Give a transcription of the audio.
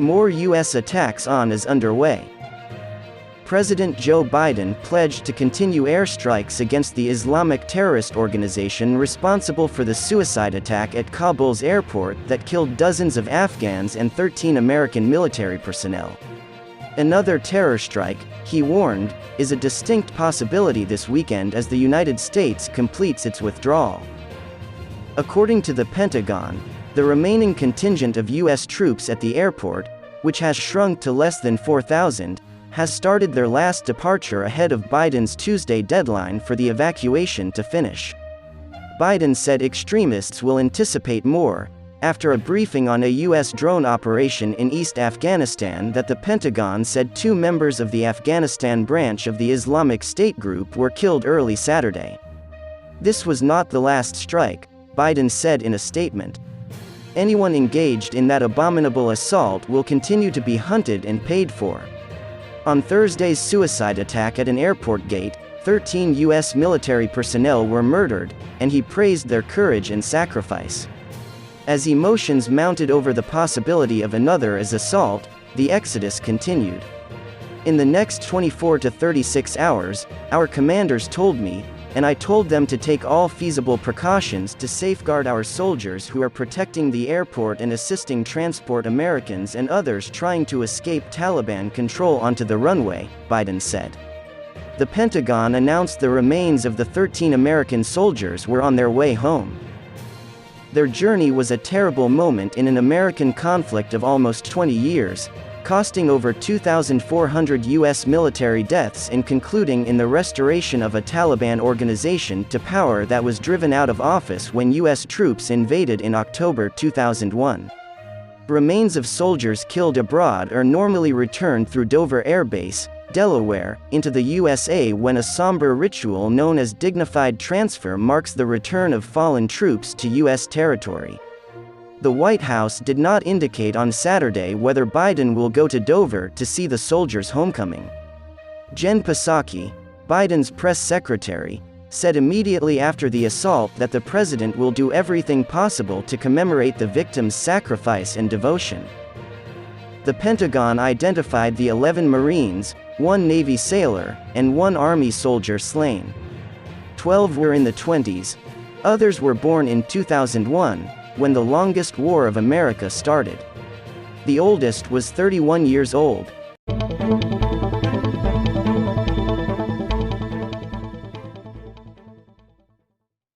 More U.S. attacks on is underway. President Joe Biden pledged to continue airstrikes against the Islamic terrorist organization responsible for the suicide attack at Kabul's airport that killed dozens of Afghans and 13 American military personnel. Another terror strike, he warned, is a distinct possibility this weekend as the United States completes its withdrawal. According to the Pentagon, the remaining contingent of U.S. troops at the airport, which has shrunk to less than 4,000, has started their last departure ahead of Biden's Tuesday deadline for the evacuation to finish. Biden said extremists will anticipate more, after a briefing on a U.S. drone operation in East Afghanistan that the Pentagon said 2 members of the Afghanistan branch of the Islamic State group were killed early Saturday. This was not the last strike, Biden said in a statement. Anyone engaged in that abominable assault will continue to be hunted and paid for. On Thursday's suicide attack at an airport gate, 13 U.S. military personnel were murdered, and he praised their courage and sacrifice. As emotions mounted over the possibility of another assault, the exodus continued. In the next 24 to 36 hours, our commanders told me, and I told them to take all feasible precautions to safeguard our soldiers who are protecting the airport and assisting transport Americans and others trying to escape Taliban control onto the runway, Biden said. The Pentagon announced the remains of the 13 American soldiers were on their way home. Their journey was a terrible moment in an American conflict of almost 20 years, costing over 2,400 U.S. military deaths and concluding in the restoration of a Taliban organization to power that was driven out of office when U.S. troops invaded in October 2001. Remains of soldiers killed abroad are normally returned through Dover Air Base, Delaware, into the USA when a somber ritual known as dignified transfer marks the return of fallen troops to U.S. territory. The White House did not indicate on Saturday whether Biden will go to Dover to see the soldiers' homecoming. Jen Psaki, Biden's press secretary, said immediately after the assault that the president will do everything possible to commemorate the victims' sacrifice and devotion. The Pentagon identified the 11 Marines, 1 Navy sailor, and 1 Army soldier slain. 12 were in the 20s. Others were born in 2001. When the longest war of America started. The oldest was 31 years old,